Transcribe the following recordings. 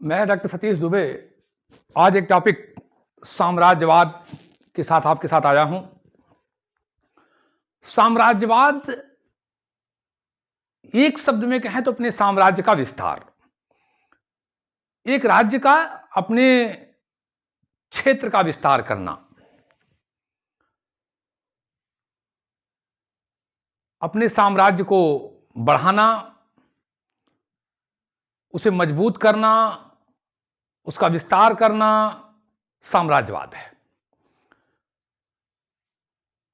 मैं डॉक्टर सतीश दुबे आज एक टॉपिक साम्राज्यवाद के साथ आपके साथ आया हूं। साम्राज्यवाद एक शब्द में कहें तो अपने साम्राज्य का विस्तार, एक राज्य का अपने क्षेत्र का विस्तार करना, अपने साम्राज्य को बढ़ाना, उसे मजबूत करना, उसका विस्तार करना साम्राज्यवाद है।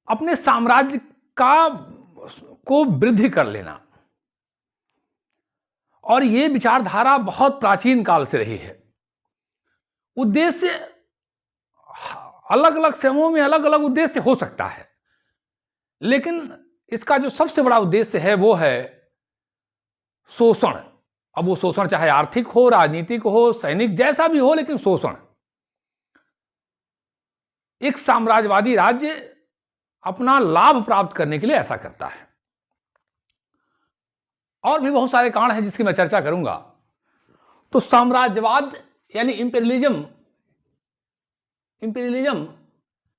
अपने साम्राज्य को वृद्धि कर लेना, और यह विचारधारा बहुत प्राचीन काल से रही है। उद्देश्य अलग अलग समूहों में अलग अलग उद्देश्य हो सकता है, लेकिन इसका जो सबसे बड़ा उद्देश्य है वो है शोषण। अब वो शोषण चाहे आर्थिक हो, राजनीतिक हो, सैनिक, जैसा भी हो, लेकिन शोषण। एक साम्राज्यवादी राज्य अपना लाभ प्राप्त करने के लिए ऐसा करता है। और भी बहुत सारे कारण हैं जिसकी मैं चर्चा करूंगा। तो साम्राज्यवाद यानी इंपीरियलिज्म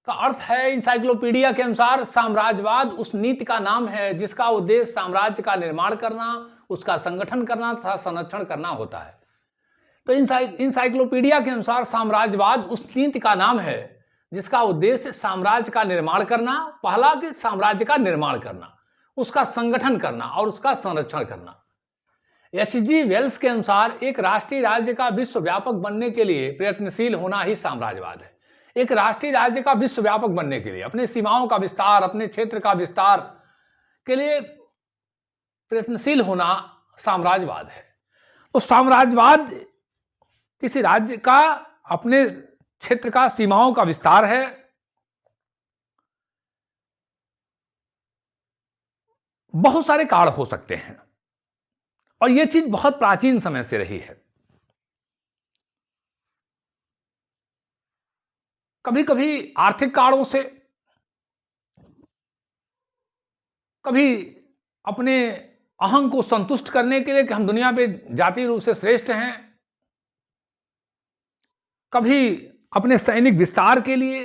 का अर्थ है, इंसाइक्लोपीडिया के अनुसार साम्राज्यवाद उस नीति का नाम है जिसका उद्देश्य साम्राज्य का निर्माण करना, उसका संगठन करना तथा संरक्षण करना होता है। तो इंसाइक्लोपीडिया के अनुसार साम्राज्यवाद उस नीति का नाम है जिसका उद्देश्य साम्राज्य का निर्माण करना, पहला कि साम्राज्य का निर्माण करना, उसका संगठन करना और उसका संरक्षण करना। H.G. वेल्स के अनुसार एक राष्ट्रीय राज्य का विश्वव्यापक बनने के लिए प्रयत्नशील होना ही साम्राज्यवाद है। एक राष्ट्रीय राज्य का विश्वव्यापक बनने के लिए, अपने सीमाओं का विस्तार, अपने क्षेत्र का विस्तार के लिए प्रयत्नशील होना साम्राज्यवाद है। तो साम्राज्यवाद किसी राज्य का अपने क्षेत्र का, सीमाओं का विस्तार है। बहुत सारे कारण हो सकते हैं और यह चीज बहुत प्राचीन समय से रही है। कभी कभी आर्थिक कारणों से, कभी अपने अहं को संतुष्ट करने के लिए कि हम दुनिया पे जातीय रूप से श्रेष्ठ हैं, कभी अपने सैनिक विस्तार के लिए,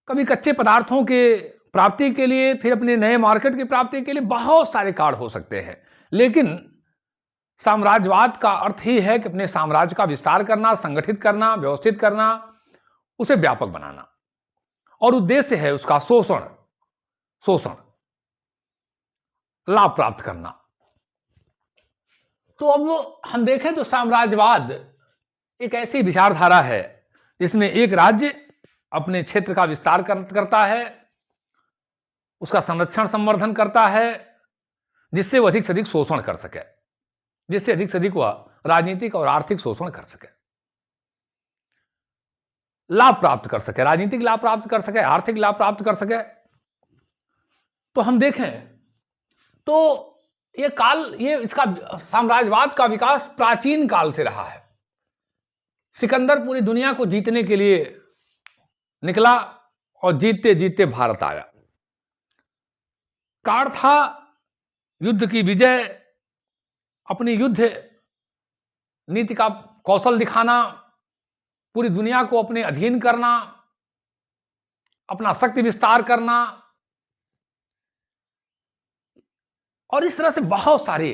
कभी कच्चे पदार्थों के प्राप्ति के लिए, फिर अपने नए मार्केट की प्राप्ति के लिए। बहुत सारे कारण हो सकते हैं, लेकिन साम्राज्यवाद का अर्थ ही है कि अपने साम्राज्य का विस्तार करना, संगठित करना, व्यवस्थित करना, उसे व्यापक बनाना, और उद्देश्य है उसका शोषण, लाभ प्राप्त करना। तो अब हम देखें तो साम्राज्यवाद एक ऐसी विचारधारा है जिसमें एक राज्य अपने क्षेत्र का विस्तार करता है, उसका संरक्षण संवर्धन करता है, जिससे वह अधिक से अधिक शोषण कर सके, जिससे अधिक से अधिक वह राजनीतिक और आर्थिक शोषण कर सके, लाभ प्राप्त कर सके, राजनीतिक लाभ प्राप्त कर सके, आर्थिक लाभ प्राप्त कर सके। तो हम देखें तो ये इसका साम्राज्यवाद का विकास प्राचीन काल से रहा है। सिकंदर पूरी दुनिया को जीतने के लिए निकला और जीतते जीतते भारत आया। कारण था युद्ध की विजय, अपनी युद्ध नीति का कौशल दिखाना, पूरी दुनिया को अपने अधीन करना, अपना शक्ति विस्तार करना, और इस तरह से बहुत सारे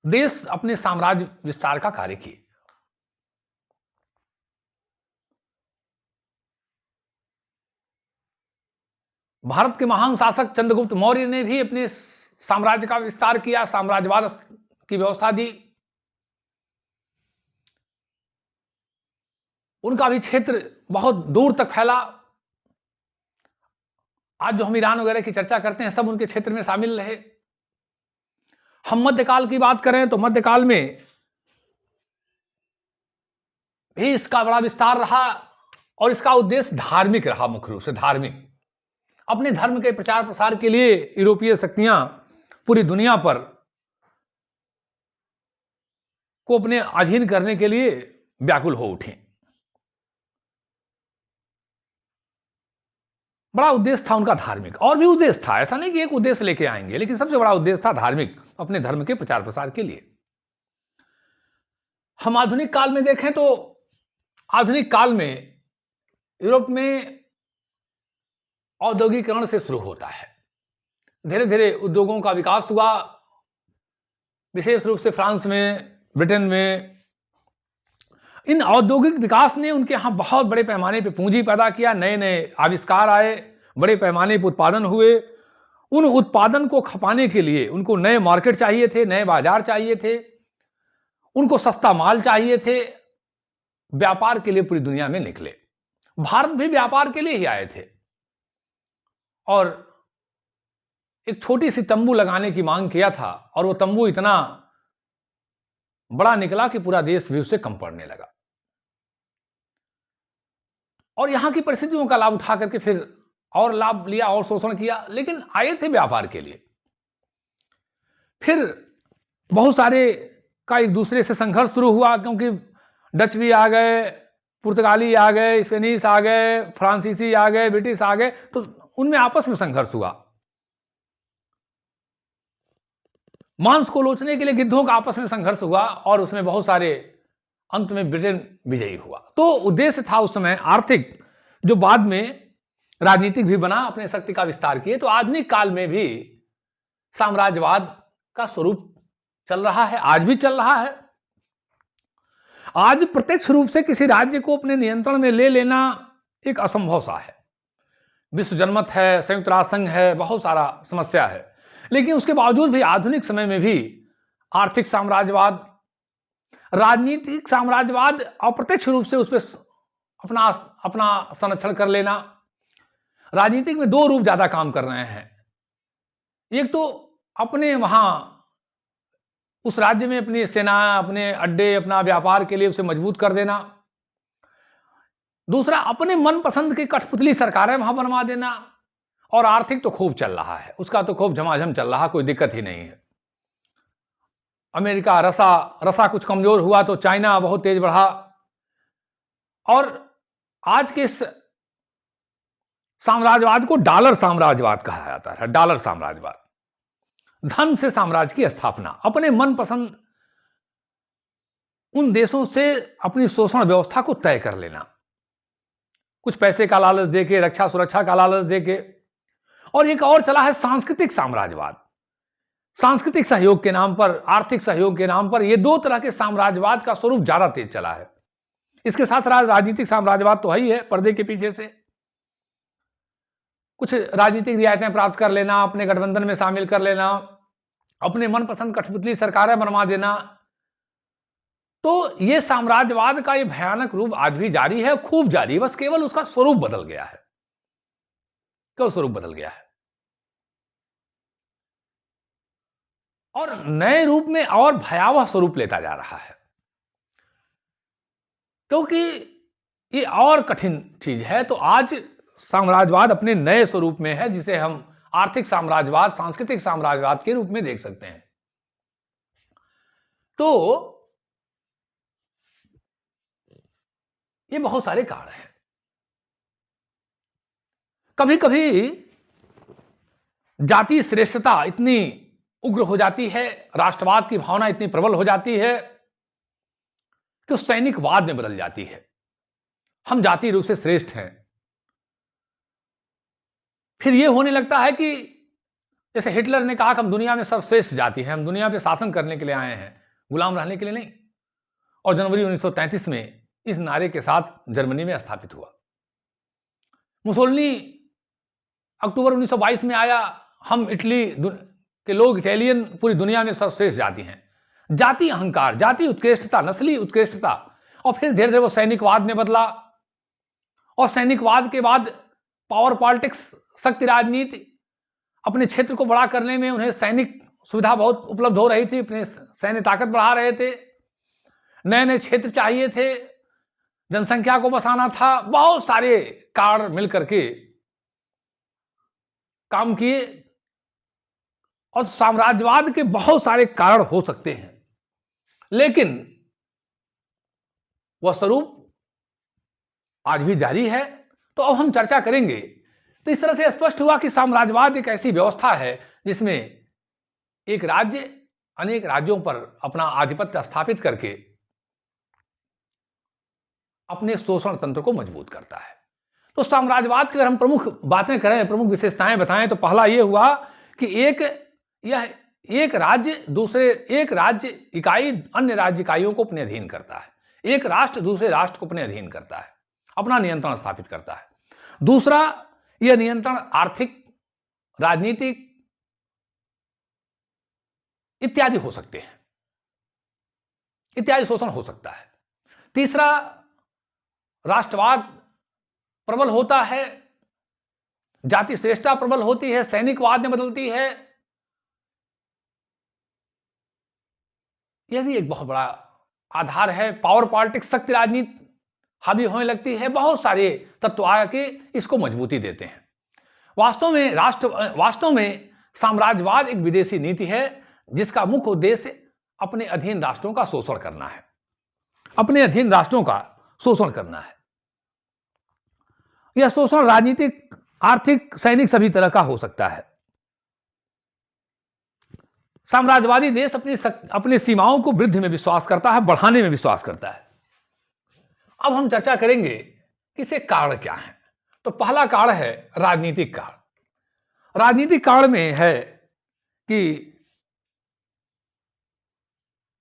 देश अपने साम्राज्य विस्तार का कार्य किए। भारत के महान शासक चंद्रगुप्त मौर्य ने भी अपने साम्राज्य का विस्तार किया, साम्राज्यवाद की व्यवस्था दी। उनका भी क्षेत्र बहुत दूर तक फैला। आज जो हम ईरान वगैरह की चर्चा करते हैं, सब उनके क्षेत्र में शामिल रहे। हम मध्यकाल की बात करें तो मध्यकाल में भी इसका बड़ा विस्तार रहा, और इसका उद्देश्य धार्मिक रहा, मुख्य रूप से धार्मिक। अपने धर्म के प्रचार प्रसार के लिए यूरोपीय शक्तियां पूरी दुनिया पर को अपने अधीन करने के लिए व्याकुल हो उठे। बड़ा उद्देश्य था उनका धार्मिक, और भी उद्देश्य था, ऐसा नहीं कि एक उद्देश्य लेके आएंगे, लेकिन सबसे बड़ा उद्देश्य था धार्मिक, अपने धर्म के प्रचार प्रसार के लिए। हम आधुनिक काल में देखें तो आधुनिक काल में यूरोप में औद्योगिकरण से शुरू होता है। धीरे धीरे उद्योगों का विकास हुआ, विशेष रूप से फ्रांस में, ब्रिटेन में। इन औद्योगिक विकास ने उनके यहाँ बहुत बड़े पैमाने पर पूंजी पैदा किया, नए नए आविष्कार आए, बड़े पैमाने पर उत्पादन हुए। उन उत्पादन को खपाने के लिए उनको नए मार्केट चाहिए थे, नए बाजार चाहिए थे, उनको सस्ता माल चाहिए थे। व्यापार के लिए पूरी दुनिया में निकले। भारत भी व्यापार के लिए ही आए थे और एक छोटी सी तंबू लगाने की मांग किया था, और वो तंबू इतना बड़ा निकला कि पूरा देश भी उससे कम पड़ने लगा। और यहां की परिस्थितियों का लाभ उठा करके फिर और लाभ लिया और शोषण किया, लेकिन आए थे व्यापार के लिए। फिर बहुत सारे का एक दूसरे से संघर्ष शुरू हुआ, क्योंकि डच भी आ गए, पुर्तगाली आ गए, स्पेनिश आ गए, फ्रांसीसी आ गए, ब्रिटिश आ गए, तो उनमें आपस में संघर्ष हुआ। मांस को लोचने के लिए गिद्धों का आपस में संघर्ष हुआ, और उसमें बहुत सारे, अंत में ब्रिटेन विजयी हुआ। तो उद्देश्य था उस समय आर्थिक, जो बाद में राजनीतिक भी बना, अपने शक्ति का विस्तार किए। तो आधुनिक काल में भी साम्राज्यवाद का स्वरूप चल रहा है, आज भी चल रहा है। आज प्रत्यक्ष रूप से किसी राज्य को अपने नियंत्रण में ले लेना एक असंभव सा है। विश्व जनमत है, संयुक्त राष्ट्र संघ है, बहुत सारा समस्या है, लेकिन उसके बावजूद भी आधुनिक समय में भी आर्थिक साम्राज्यवाद, राजनीतिक साम्राज्यवाद, अप्रत्यक्ष रूप से उस पर अपना संरक्षण कर लेना। राजनीतिक में दो रूप ज्यादा काम कर रहे हैं। एक तो अपने वहां उस राज्य में अपनी सेना, अपने अड्डे, अपना व्यापार के लिए उसे मजबूत कर देना। दूसरा, अपने मनपसंद की कठपुतली सरकारें वहां बनवा देना। और आर्थिक तो खूब चल रहा है, उसका तो खूब झमाझम चल रहा, कोई दिक्कत ही नहीं है। अमेरिका रसा कुछ कमजोर हुआ तो चाइना बहुत तेज बढ़ा। और आज के इस साम्राज्यवाद को डॉलर साम्राज्यवाद कहा जाता है। डॉलर साम्राज्यवाद, धन से साम्राज्य की स्थापना, अपने मनपसंद उन देशों से अपनी शोषण व्यवस्था को तय कर लेना, कुछ पैसे का लालच देके, रक्षा सुरक्षा का लालच देके। और एक और चला है सांस्कृतिक साम्राज्यवाद। सांस्कृतिक सहयोग के नाम पर, आर्थिक सहयोग के नाम पर, ये दो तरह के साम्राज्यवाद का स्वरूप ज्यादा तेज चला है। इसके साथ साथ राजनीतिक साम्राज्यवाद तो है ही है, पर्दे के पीछे से कुछ राजनीतिक रियायतें प्राप्त कर लेना, अपने गठबंधन में शामिल कर लेना, अपने मनपसंद कठपुतली सरकारें बनवा देना। तो ये साम्राज्यवाद का ये भयानक रूप आज भी जारी है, खूब जारी है, बस केवल उसका स्वरूप बदल गया है, केवल स्वरूप बदल गया है। और नए रूप में और भयावह स्वरूप लेता जा रहा है, क्योंकि ये और कठिन चीज है। तो आज साम्राज्यवाद अपने नए स्वरूप में है, जिसे हम आर्थिक साम्राज्यवाद, सांस्कृतिक साम्राज्यवाद के रूप में देख सकते हैं। तो ये बहुत सारे कारण हैं। कभी कभी जातीय श्रेष्ठता इतनी उग्र हो जाती है, राष्ट्रवाद की भावना इतनी प्रबल हो जाती है कि उस सैनिकवाद में बदल जाती है। हम जातीय रूप से श्रेष्ठ हैं। फिर यह होने लगता है कि जैसे हिटलर ने कहा कि हम दुनिया में सर्वश्रेष्ठ जाति हैं, हम दुनिया पे शासन करने के लिए आए हैं, गुलाम रहने के लिए नहीं। और जनवरी 1933 में इस नारे के साथ जर्मनी में स्थापित हुआ। मुसोलिनी अक्टूबर 1922 में आया, हम इटली के लोग, इटालियन पूरी दुनिया में सर्वश्रेष्ठ जाति हैं। जाति अहंकार, जाति उत्कृष्टता, नस्ली उत्कृष्टता। और फिर धीरे धीरे वो सैनिकवाद में बदला, और सैनिकवाद के बाद पावर पॉलिटिक्स, शक्ति राजनीति, अपने क्षेत्र को बड़ा करने में उन्हें सैनिक सुविधा बहुत उपलब्ध हो रही थी, अपने सैन्य ताकत बढ़ा रहे थे, नए नए क्षेत्र चाहिए थे, जनसंख्या को बसाना था, बहुत सारे कारण मिलकर के काम किए। और साम्राज्यवाद के बहुत सारे कारण हो सकते हैं, लेकिन वह स्वरूप आज भी जारी है। तो अब हम चर्चा करेंगे। तो इस तरह से स्पष्ट हुआ कि साम्राज्यवाद एक ऐसी व्यवस्था है जिसमें एक राज्य अनेक राज्यों पर अपना आधिपत्य स्थापित करके अपने शोषण तंत्र को मजबूत करता है। तो साम्राज्यवाद की अगर हम प्रमुख बातें करें, प्रमुख विशेषताएं बताएं, तो पहला यह हुआ कि एक राज्य इकाई अन्य राज्य इकाइयों को अपने अधीन करता है। एक राष्ट्र दूसरे राष्ट्र को अपने अधीन करता है, अपना नियंत्रण स्थापित करता है। दूसरा, यह नियंत्रण आर्थिक, राजनीतिक इत्यादि हो सकते हैं, इत्यादि शोषण हो सकता है। तीसरा, राष्ट्रवाद प्रबल होता है, जाति श्रेष्ठता प्रबल होती है, सैनिकवाद में बदलती है। यह भी एक बहुत बड़ा आधार है। पावर पॉलिटिक्स, शक्ति राजनीति हावी होने लगती है। बहुत सारे तत्व आके इसको मजबूती देते हैं। वास्तव में साम्राज्यवाद एक विदेशी नीति है जिसका मुख्य उद्देश्य अपने अधीन राष्ट्रों का शोषण करना है, अपने अधीन राष्ट्रों का शोषण करना है। यह शोषण राजनीतिक, आर्थिक, सैनिक सभी तरह का हो सकता है। साम्राज्यवादी देश अपनी सीमाओं को वृद्धि में विश्वास करता है, बढ़ाने में विश्वास करता है। अब हम चर्चा करेंगे कि इसके कारण क्या है। तो पहला कारण है राजनीतिक कारण। राजनीतिक कारण में है कि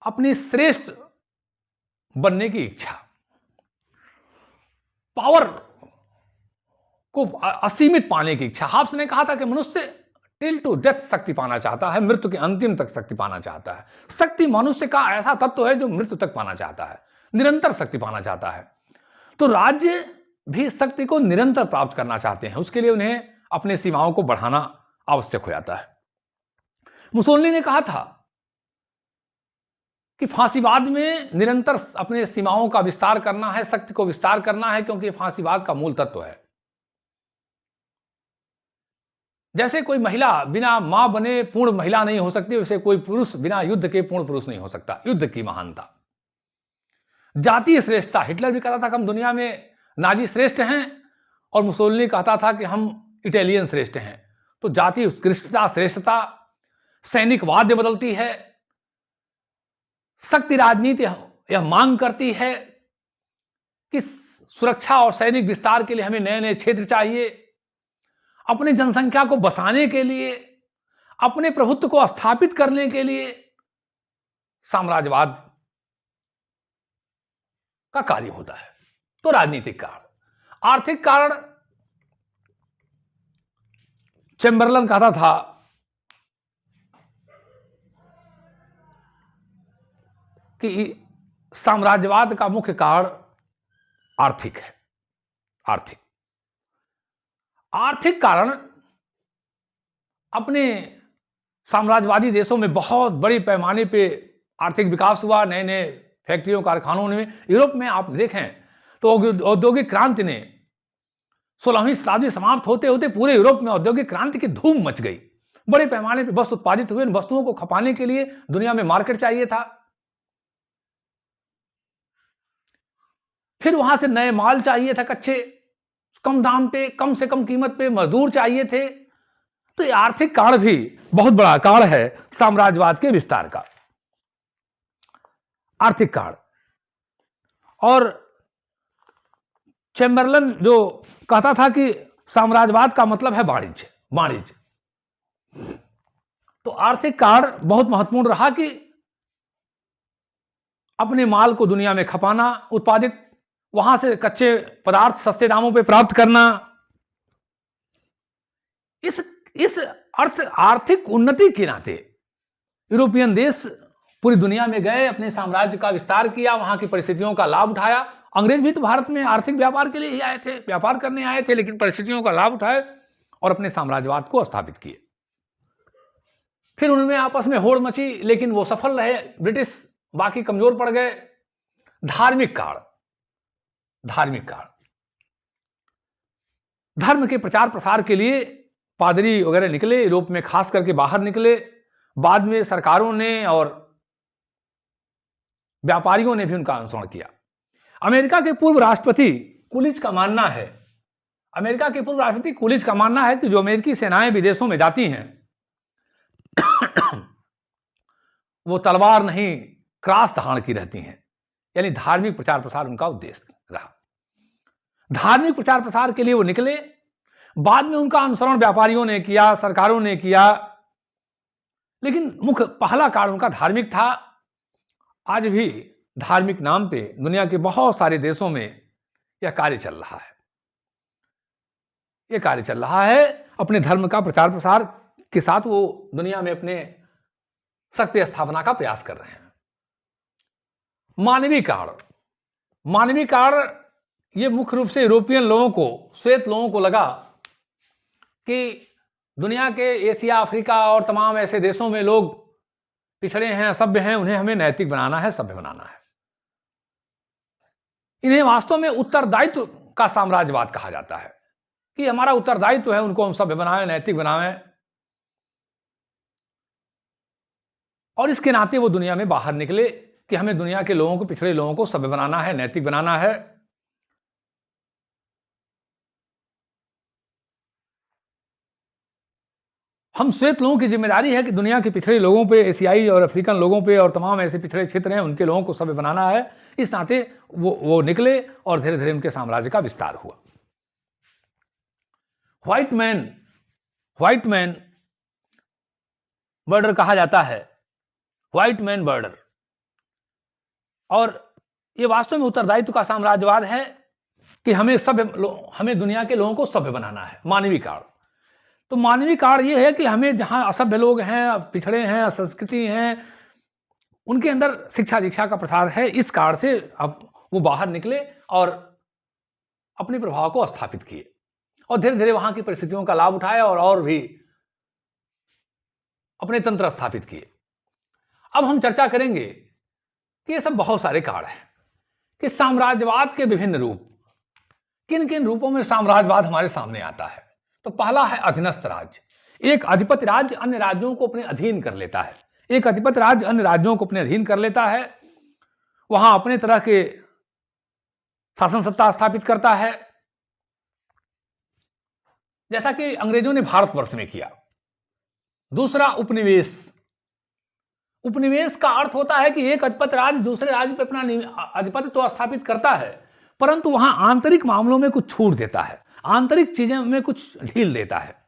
अपनी श्रेष्ठ बनने की इच्छा, पावर को असीमित पाने की इच्छा। हाब्स ने कहा था कि मनुष्य टिल टू डेथ शक्ति पाना चाहता है, मृत्यु के अंतिम तक शक्ति पाना चाहता है। शक्ति मनुष्य का ऐसा तत्व है जो मृत्यु तक पाना चाहता है, निरंतर शक्ति पाना चाहता है। तो राज्य भी शक्ति को निरंतर प्राप्त करना चाहते हैं, उसके लिए उन्हें अपने सीमाओं को बढ़ाना आवश्यक हो जाता है। मुसोलिनी ने कहा था कि फांसीवाद में निरंतर अपने सीमाओं का विस्तार करना है, शक्ति को विस्तार करना है, क्योंकि फांसीवाद का मूल तत्व है। जैसे कोई महिला बिना मां बने पूर्ण महिला नहीं हो सकती, वैसे कोई पुरुष बिना युद्ध के पूर्ण पुरुष नहीं हो सकता। युद्ध की महानता, जातीय श्रेष्ठता। हिटलर भी कहता था कि हम दुनिया में नाजी श्रेष्ठ हैं, और मुसोलिनी कहता था कि हम इटालियन श्रेष्ठ हैं। तो जातीय उत्कृष्टता, श्रेष्ठता, सैनिकवाद में बदलती है। शक्ति राजनीति यह मांग करती है कि सुरक्षा और सैनिक विस्तार के लिए हमें नए नए क्षेत्र चाहिए। अपनी जनसंख्या को बसाने के लिए, अपने प्रभुत्व को स्थापित करने के लिए साम्राज्यवाद का कार्य होता है। तो राजनीतिक कारण। आर्थिक कारण, चैम्बरलेन कहता था कि साम्राज्यवाद का मुख्य कारण आर्थिक है। आर्थिक कारण अपने साम्राज्यवादी देशों में बहुत बड़े पैमाने पे आर्थिक विकास हुआ। नए नए फैक्ट्रियों, कारखानों में। यूरोप में आप देखें तो औद्योगिक क्रांति ने 16वीं शताब्दी समाप्त होते होते पूरे यूरोप में औद्योगिक क्रांति की धूम मच गई। बड़े पैमाने पे वस्तु उत्पादित हुए। इन वस्तुओं को खपाने के लिए दुनिया में मार्केट चाहिए था। फिर वहां से नए माल चाहिए था, कच्चे, कम दाम पे, कम से कम कीमत पे, मजदूर चाहिए थे। तो ये आर्थिक कारण भी बहुत बड़ा कारण है साम्राज्यवाद के विस्तार का, आर्थिक कारण। और चैम्बरलेन जो कहता था कि साम्राज्यवाद का मतलब है वाणिज्य। तो आर्थिक कारण बहुत महत्वपूर्ण रहा कि अपने माल को दुनिया में खपाना, उत्पादित, वहां से कच्चे पदार्थ सस्ते दामों पे प्राप्त करना। इस आर्थिक उन्नति के नाते यूरोपियन देश पूरी दुनिया में गए, अपने साम्राज्य का विस्तार किया, वहां की परिस्थितियों का लाभ उठाया। अंग्रेज भी तो भारत में आर्थिक व्यापार के लिए ही आए थे, व्यापार करने आए थे, लेकिन परिस्थितियों का लाभ उठाए और अपने साम्राज्यवाद को स्थापित किए। फिर उनमें आपस में होड़ मची, लेकिन वो सफल रहे। ब्रिटिश बाकी कमजोर पड़ गए। धार्मिक कारण, धर्म के प्रचार प्रसार के लिए पादरी वगैरह निकले, यूरोप में खास करके बाहर निकले। बाद में सरकारों ने और व्यापारियों ने भी उनका अनुसरण किया। अमेरिका के पूर्व राष्ट्रपति कूलिज का मानना है कि जो अमेरिकी सेनाएं विदेशों में जाती हैं वो तलवार नहीं, क्रॉस धारण की रहती हैं। यानी धार्मिक प्रचार प्रसार उनका उद्देश्य था। रहा। धार्मिक प्रचार प्रसार के लिए वो निकले, बाद में उनका अनुसरण व्यापारियों ने किया, सरकारों ने किया, लेकिन मुख्य पहला कारण उनका धार्मिक था। आज भी धार्मिक नाम पे दुनिया के बहुत सारे देशों में यह कार्य चल रहा है। यह कार्य चल रहा है, अपने धर्म का प्रचार प्रसार के साथ वो दुनिया में अपने शक्ति स्थापना का प्रयास कर रहे हैं। मानवीय कारण ये मुख्य रूप से यूरोपियन लोगों को, श्वेत लोगों को लगा कि दुनिया के एशिया, अफ्रीका और तमाम ऐसे देशों में लोग पिछड़े हैं, असभ्य हैं, उन्हें हमें नैतिक बनाना है, सभ्य बनाना है। इन्हें वास्तव में उत्तरदायित्व का साम्राज्यवाद कहा जाता है कि हमारा उत्तरदायित्व है, उनको हम सभ्य बनाएं, नैतिक बनाएं। और इसके नाते वो दुनिया में बाहर निकले कि हमें दुनिया के लोगों को, पिछड़े लोगों को सभ्य बनाना है, नैतिक बनाना है। हम श्वेत लोगों की जिम्मेदारी है कि दुनिया के पिछड़े लोगों पे, एशियाई और अफ्रीकन लोगों पे और तमाम ऐसे पिछड़े क्षेत्र हैं, उनके लोगों को सभ्य बनाना है। इस नाते वो निकले और धीरे धीरे उनके साम्राज्य का विस्तार हुआ। व्हाइट मैन बर्डर कहा जाता है, व्हाइट मैन बर्डर। और ये वास्तव में उत्तरदायित्व का साम्राज्यवाद है कि हमें दुनिया के लोगों को सभ्य बनाना है। मानवीय कारण, तो मानवीय कारण ये है कि हमें जहां असभ्य लोग हैं, पिछड़े हैं, संस्कृति हैं, उनके अंदर शिक्षा दीक्षा का प्रसार है। इस कारण से अब वो बाहर निकले और अपने प्रभाव को स्थापित किए और धीरे धीरे वहां की परिस्थितियों का लाभ उठाए और भी अपने तंत्र स्थापित किए। अब हम चर्चा करेंगे कि ये सब बहुत सारे कारण हैं कि साम्राज्यवाद के विभिन्न रूप, किन किन रूपों में साम्राज्यवाद हमारे सामने आता है। तो पहला है अधीनस्थ राज्य। एक अधिपति राज्य अन्य राज्यों को अपने अधीन कर लेता है। एक अधिपति राज्य अन्य राज्यों को अपने अधीन कर लेता है, वहां अपने तरह के शासन सत्ता स्थापित करता है, जैसा कि अंग्रेजों ने भारतवर्ष में किया। दूसरा उपनिवेश। उपनिवेश का अर्थ होता है कि एक अधिपति राज्य दूसरे राज्य पर अपना आधिपत्य तो स्थापित करता है, परंतु वहां आंतरिक मामलों में कुछ छूट देता है, आंतरिक चीजों में कुछ ढील देता है।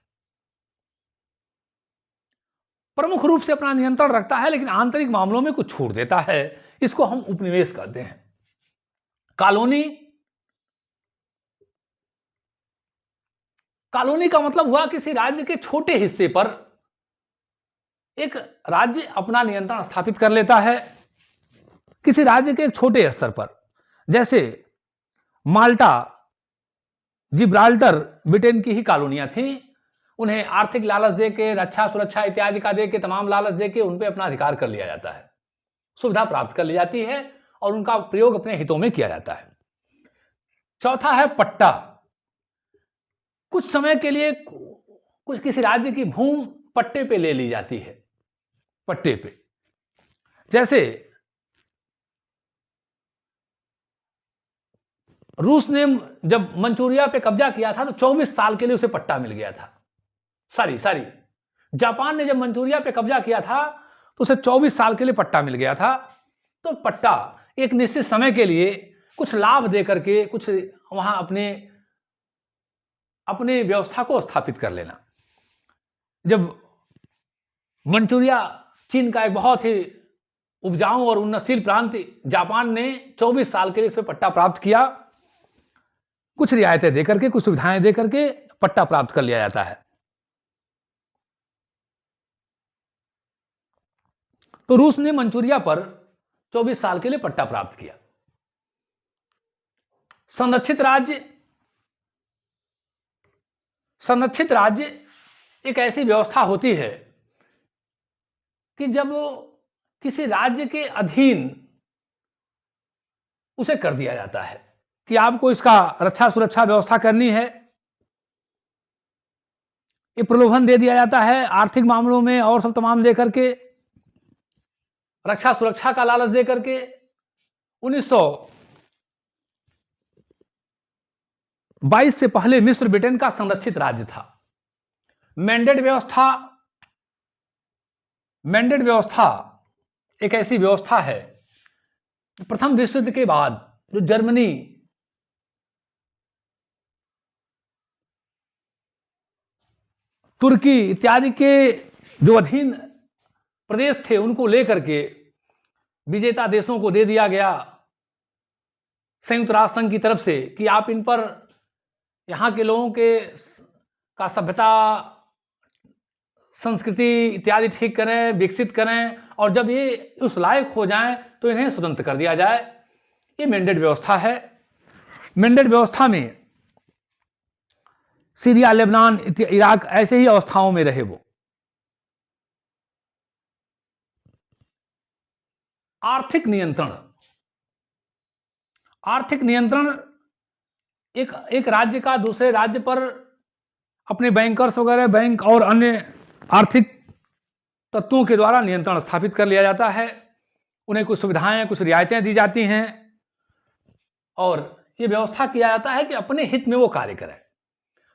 प्रमुख रूप से अपना नियंत्रण रखता है, लेकिन आंतरिक मामलों में कुछ छूट देता है। इसको हम उपनिवेश कहते हैं। कॉलोनी। कॉलोनी का मतलब हुआ किसी राज्य के छोटे हिस्से पर एक राज्य अपना नियंत्रण स्थापित कर लेता है, किसी राज्य के एक छोटे स्तर पर। जैसे माल्टा, जिब्राल्टर ब्रिटेन की ही कॉलोनियां थीं। उन्हें आर्थिक लालच देके, रक्षा सुरक्षा इत्यादि का देके, तमाम लालच देके उन पे अपना अधिकार कर लिया जाता है, सुविधा प्राप्त कर ली जाती है और उनका प्रयोग अपने हितों में किया जाता है। चौथा है पट्टा। कुछ समय के लिए कुछ किसी राज्य की भूमि पट्टे पे ले ली जाती है, पट्टे पे। जैसे रूस ने जब मंचूरिया पे कब्जा किया था तो 24 साल के लिए उसे पट्टा मिल गया था। सारी जापान ने जब मंचूरिया पे कब्जा किया था तो उसे 24 साल के लिए पट्टा मिल गया था। तो पट्टा एक निश्चित समय के लिए कुछ लाभ दे करके कुछ वहां अपने व्यवस्था को स्थापित कर लेना। जब मंचूरिया चीन का एक बहुत ही उपजाऊ और उन्नतशील प्रांत, जापान ने 24 साल के लिए उसे पट्टा प्राप्त किया। कुछ रियायतें देकर के, कुछ सुविधाएं देकर के पट्टा प्राप्त कर लिया जाता है। तो रूस ने मंचूरिया पर 24 साल के लिए पट्टा प्राप्त किया। संरक्षित राज्य। संरक्षित राज्य एक ऐसी व्यवस्था होती है कि जब किसी राज्य के अधीन उसे कर दिया जाता है कि आपको इसका रक्षा सुरक्षा व्यवस्था करनी है, ये प्रलोभन दे दिया जाता है आर्थिक मामलों में और सब तमाम दे करके, रक्षा सुरक्षा का लालच दे करके। 1922 से पहले मिस्र ब्रिटेन का संरक्षित राज्य था। मैंडेट व्यवस्था एक ऐसी व्यवस्था है, प्रथम विश्व युद्ध के बाद जो जर्मनी तुर्की इत्यादि के जो अधीन प्रदेश थे उनको लेकर के विजेता देशों को दे दिया गया संयुक्त राष्ट्र संघ की तरफ से कि आप इन पर यहाँ के लोगों के का सभ्यता संस्कृति इत्यादि ठीक करें, विकसित करें, और जब ये उस लायक हो जाएं तो इन्हें स्वतंत्र कर दिया जाए। ये मैंडेट व्यवस्था है। मैंडेट व्यवस्था में सीरिया, लेबनान, इराक ऐसे ही अवस्थाओं में रहे वो। आर्थिक नियंत्रण, आर्थिक नियंत्रण एक राज्य का दूसरे राज्य पर अपने बैंकर्स वगैरह, बैंक और अन्य आर्थिक तत्वों के द्वारा नियंत्रण स्थापित कर लिया जाता है। उन्हें कुछ सुविधाएं, कुछ रियायतें दी जाती हैं और ये व्यवस्था किया जाता है कि अपने हित में वो कार्य करें।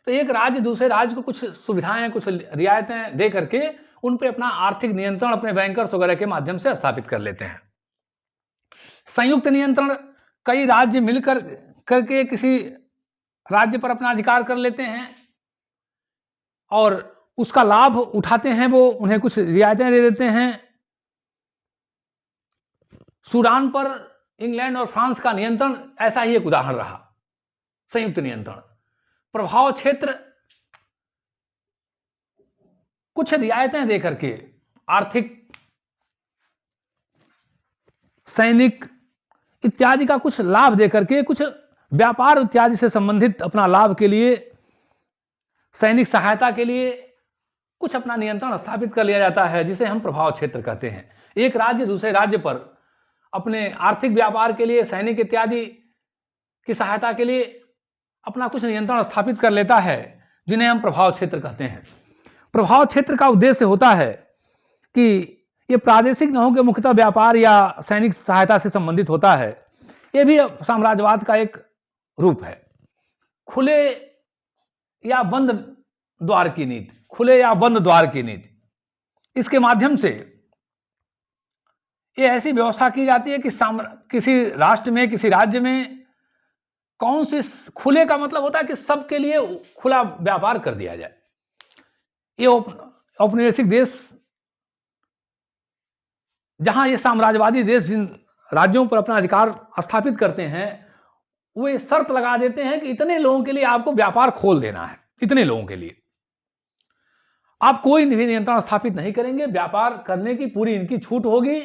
तो एक राज्य दूसरे राज्य को कुछ सुविधाएं, कुछ रियायतें दे करके उन पे अपना आर्थिक नियंत्रण अपने बैंकर्स वगैरह के माध्यम से स्थापित कर लेते हैं। संयुक्त नियंत्रण, कई राज्य मिलकर करके किसी राज्य पर अपना अधिकार कर लेते हैं और उसका लाभ उठाते हैं, वो उन्हें कुछ रियायतें दे देते हैं। सूडान पर इंग्लैंड और फ्रांस का नियंत्रण ऐसा ही एक उदाहरण रहा, संयुक्त नियंत्रण। प्रभाव क्षेत्र, कुछ रियायतें देकर के, आर्थिक, सैनिक इत्यादि का कुछ लाभ देकर के, कुछ व्यापार इत्यादि से संबंधित अपना लाभ के लिए, सैनिक सहायता के लिए कुछ अपना नियंत्रण स्थापित कर लिया जाता है, जिसे हम प्रभाव क्षेत्र कहते हैं। एक राज्य दूसरे राज्य पर अपने आर्थिक व्यापार के लिए, सैनिक इत्यादि की सहायता के लिए अपना कुछ नियंत्रण स्थापित कर लेता है, जिन्हें हम प्रभाव क्षेत्र कहते हैं। प्रभाव क्षेत्र का उद्देश्य होता है कि ये प्रादेशिक न हो के मुख्यतः व्यापार या सैनिक सहायता से संबंधित होता है। ये भी साम्राज्यवाद का एक रूप है। खुले या बंद द्वार की नीति, खुले या बंद द्वार की नीति, इसके माध्यम से ये ऐसी व्यवस्था की जाती है कि किसी राष्ट्र में, किसी राज्य में कौन सी, खुले का मतलब होता है कि सबके लिए खुला व्यापार कर दिया जाए। ये औपनिवेशिक देश, जहां ये साम्राज्यवादी देश जिन राज्यों पर अपना अधिकार स्थापित करते हैं, वो शर्त लगा देते हैं कि इतने लोगों के लिए आपको व्यापार खोल देना है, इतने लोगों के लिए आप कोई भी नियंत्रण स्थापित नहीं करेंगे, व्यापार करने की पूरी इनकी छूट होगी।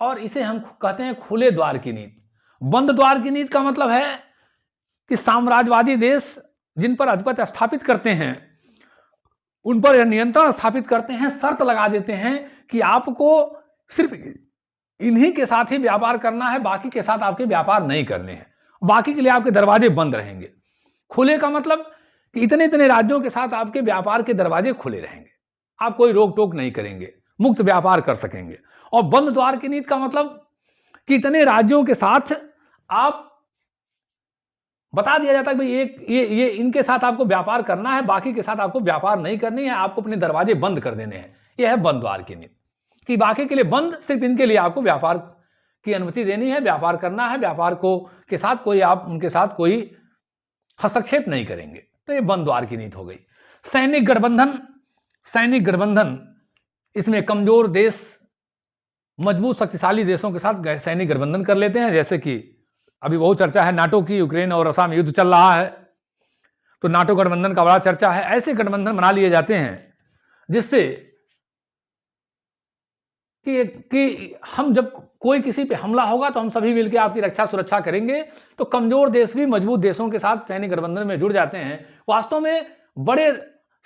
और इसे हम कहते हैं खुले द्वार की नीति। बंद द्वार की नीति का मतलब है कि साम्राज्यवादी देश जिन पर आधिपत्य स्थापित करते हैं, उन पर यह नियंत्रण स्थापित करते हैं, शर्त लगा देते हैं कि आपको सिर्फ इन्हीं के साथ ही व्यापार करना है, बाकी के साथ आपके व्यापार नहीं करने हैं, बाकी के लिए आपके दरवाजे बंद रहेंगे। खुले का मतलब कि इतने इतने राज्यों के साथ आपके व्यापार के दरवाजे खुले रहेंगे, आप कोई रोक टोक नहीं करेंगे, मुक्त व्यापार कर सकेंगे। और बंद द्वार की नीति का मतलब कि इतने राज्यों के साथ आप बता दिया जाता है कि ये इनके साथ आपको व्यापार करना है, बाकी के साथ आपको व्यापार नहीं करनी है, आपको अपने दरवाजे बंद कर देने हैं। यह है बंद द्वार की नीति, कि बाकी के लिए बंद, सिर्फ इनके लिए आपको व्यापार की अनुमति देनी है, व्यापार करना है, व्यापार को के साथ कोई, आप उनके साथ कोई हस्तक्षेप नहीं करेंगे। तो ये बंद द्वार की नीति हो गई। सैनिक गठबंधन, सैनिक गठबंधन, इसमें कमजोर देश मजबूत शक्तिशाली देशों के साथ सैनिक गठबंधन कर लेते हैं। जैसे कि अभी बहुत चर्चा है नाटो की, यूक्रेन और रशिया में युद्ध चल रहा है, तो नाटो गठबंधन का बड़ा चर्चा है। ऐसे गठबंधन बना लिए जाते हैं जिससे कि हम जब कोई किसी पे हमला होगा तो हम सभी मिलकर आपकी रक्षा सुरक्षा करेंगे। तो कमजोर देश भी मजबूत देशों के साथ सैनिक गठबंधन में जुड़ जाते हैं। वास्तव में बड़े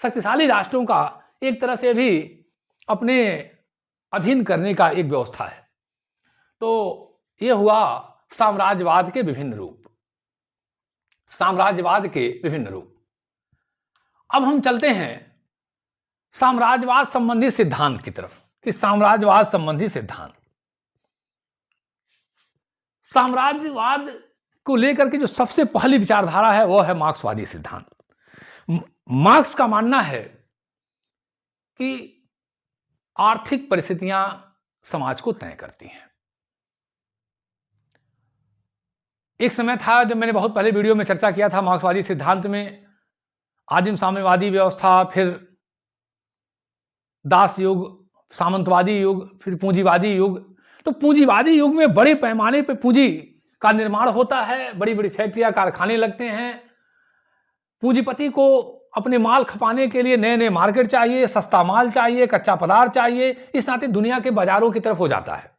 शक्तिशाली राष्ट्रों का एक तरह से भी अपने अधीन करने का एक व्यवस्था है। तो यह हुआ साम्राज्यवाद के विभिन्न रूप, साम्राज्यवाद के विभिन्न रूप। अब हम चलते हैं साम्राज्यवाद संबंधी सिद्धांत की तरफ, कि साम्राज्यवाद संबंधी सिद्धांत, साम्राज्यवाद को लेकर के जो सबसे पहली विचारधारा है वो है मार्क्सवादी सिद्धांत। मार्क्स का मानना है कि आर्थिक परिस्थितियां समाज को तय करती हैं। एक समय था जब मैंने बहुत पहले वीडियो में चर्चा किया था मार्क्सवादी सिद्धांत में आदिम साम्यवादी व्यवस्था, फिर दास युग, सामंतवादी युग, फिर पूंजीवादी युग। तो पूंजीवादी युग में बड़े पैमाने पर पूंजी का निर्माण होता है, बड़ी बड़ी फैक्ट्रियां, कारखाने लगते हैं। पूंजीपति को अपने माल खपाने के लिए नए नए मार्केट चाहिए, सस्ता माल चाहिए, कच्चा पदार्थ चाहिए। इस नाते दुनिया के बाजारों की तरफ हो जाता है।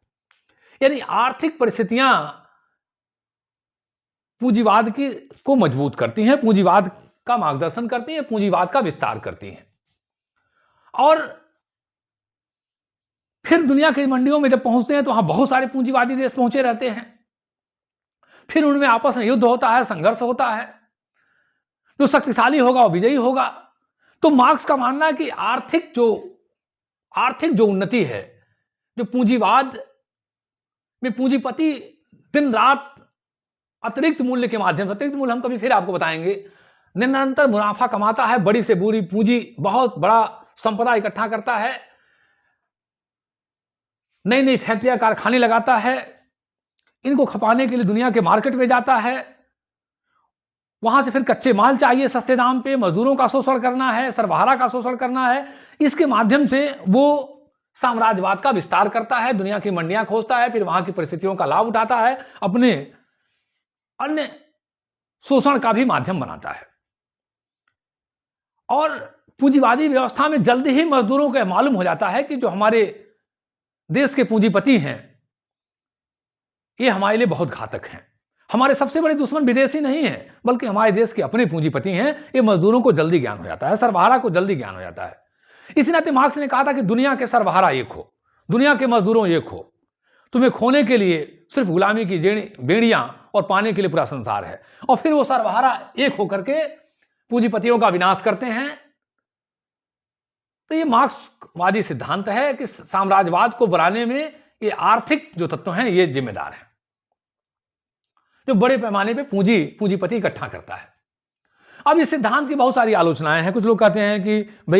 यानी आर्थिक परिस्थितियां पूंजीवाद की को मजबूत करती हैं, पूंजीवाद का मार्गदर्शन करती हैं, पूंजीवाद का विस्तार करती हैं। और फिर दुनिया की मंडियों में जब पहुंचते हैं तो वहां बहुत सारे पूंजीवादी देश पहुंचे रहते हैं। फिर उनमें आपस में युद्ध होता है, संघर्ष होता है। जो शक्तिशाली होगा वो विजयी होगा। तो मार्क्स का मानना है कि आर्थिक जो उन्नति है, जो पूंजीवाद में पूंजीपति दिन रात अतिरिक्त मूल्य के माध्यम से, अतिरिक्त मूल्य हम कभी फिर आपको बताएंगे, निरंतर मुनाफा कमाता है, बड़ी से बुरी पूंजी बहुत बड़ा संपदा इकट्ठा करता है, नई नई फैक्ट्रियां, कारखाने लगाता है, इनको खपाने के लिए दुनिया के मार्केट में जाता है। वहां से फिर कच्चे माल चाहिए सस्ते दाम पे, मजदूरों का शोषण करना है, सरबराह का शोषण करना है। इसके माध्यम से वो साम्राज्यवाद का विस्तार करता है, दुनिया की मंडियां खोजता है, फिर वहां की परिस्थितियों का लाभ उठाता है, अपने अन्य शोषण का भी माध्यम बनाता है। और पूंजीवादी व्यवस्था में जल्दी ही मजदूरों को मालूम हो जाता है कि जो हमारे देश के पूंजीपति हैं ये हमारे लिए बहुत घातक हैं। हमारे सबसे बड़े दुश्मन विदेशी नहीं है, बल्कि हमारे देश के अपने पूंजीपति हैं। ये मजदूरों को जल्दी ज्ञान हो जाता है, सरबराह को जल्दी ज्ञान हो जाता है। इसी नाते मार्क्स ने कहा था कि दुनिया के सरबराह एक हो, दुनिया के मजदूरों एक हो। तुम्हें खोने के लिए सिर्फ गुलामी की बेड़ियां और पाने के लिए पूरा संसार है। और फिर वो सरबराह एक होकर के पूंजीपतियों का विनाश करते हैं। तो ये मार्क्सवादी सिद्धांत है कि साम्राज्यवाद को बनाने में ये आर्थिक जो तत्व हैं ये जिम्मेदार हैं, जो बड़े पैमाने पे पूंजीपति इकट्ठा करता है। अब इस सिद्धांत की बहुत सारी आलोचनाएं हैं। कुछ लोग कहते हैं कि भाई